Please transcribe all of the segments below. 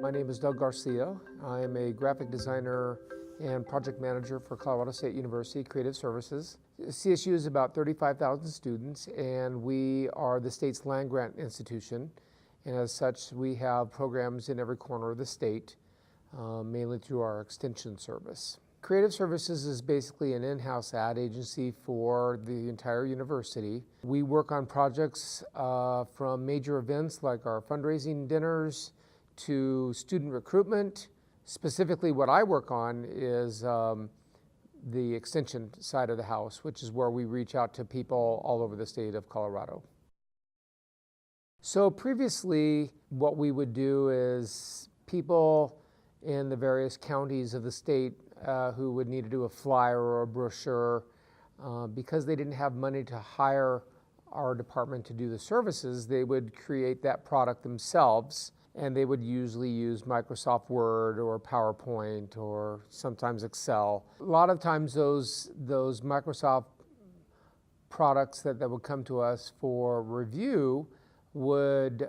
My name is Doug Garcia. I am a graphic designer and project manager for Colorado State University Creative Services. CSU is about 35,000 students, and we are the state's land-grant institution. And as such, we have programs in every corner of the state, mainly through our extension service. Creative Services is basically an in-house ad agency for the entire university. We work on projects from major events like our fundraising dinners to student recruitment. Specifically, what I work on is the extension side of the house, which is where we reach out to people all over the state of Colorado. So previously, what we would do is people in the various counties of the state who would need to do a flyer or a brochure, because they didn't have money to hire our department to do the services, they would create that product themselves, and they would usually use Microsoft Word or PowerPoint or sometimes Excel. A lot of times those Microsoft products that would come to us for review would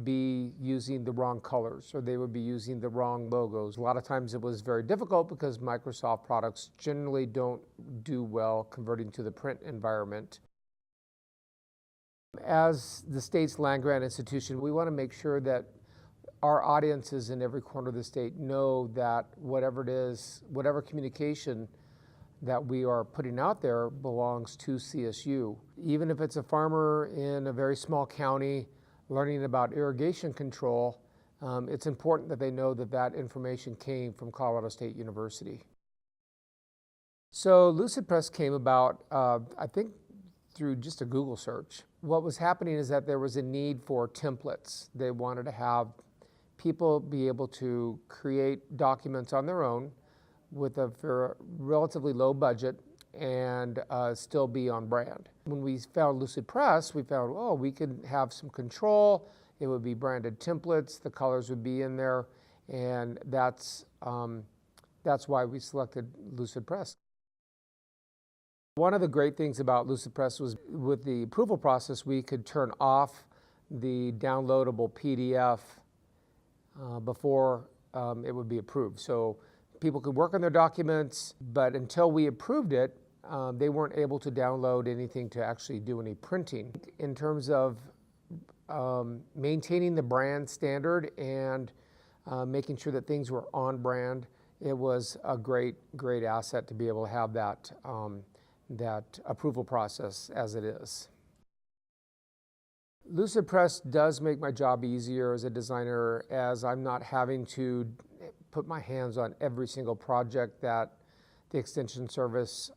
be using the wrong colors, or they would be using the wrong logos. A lot of times it was very difficult because Microsoft products generally don't do well converting to the print environment. As the state's land-grant institution, we want to make sure that our audiences in every corner of the state know that whatever it is, whatever communication that we are putting out there belongs to CSU. Even if it's a farmer in a very small county learning about irrigation control, it's important that they know that that information came from Colorado State University. So Lucidpress came about, I think, through just a Google search. What was happening is that there was a need for templates. They wanted to have people be able to create documents on their own with a relatively low budget and still be on brand. When we found Lucidpress, we found, oh, we could have some control. It would be branded templates. The colors would be in there, and that's why we selected Lucidpress. One of the great things about Lucidpress was with the approval process, we could turn off the downloadable PDF before it would be approved. So people could work on their documents, but until we approved it, they weren't able to download anything to actually do any printing. In terms of maintaining the brand standard and making sure that things were on brand, it was a great asset to be able to have that, that approval process as it is. Lucidpress does make my job easier as a designer, as I'm not having to put my hands on every single project that the extension service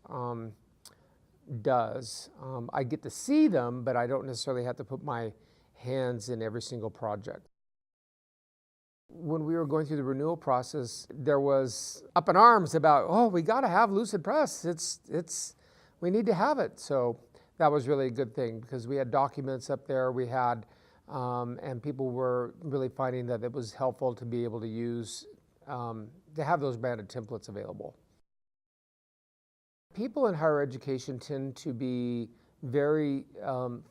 does. I get to see them, but I don't necessarily have to put my hands in every single project. When we were going through the renewal process, there was up in arms about, oh, we got to have Lucidpress. We need to have it. So that was really a good thing because we had documents up there. We had, and people were really finding that it was helpful to be able to use, to have those branded templates available. People in higher education tend to be very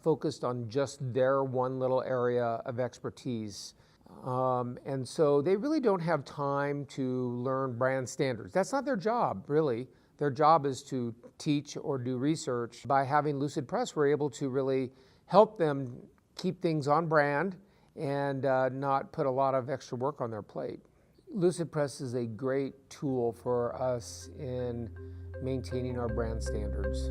focused on just their one little area of expertise. And so they really don't have time to learn brand standards. That's not their job, really. Their job is to teach or do research. By having Lucidpress, we're able to really help them keep things on brand and not put a lot of extra work on their plate. Lucidpress is a great tool for us in maintaining our brand standards.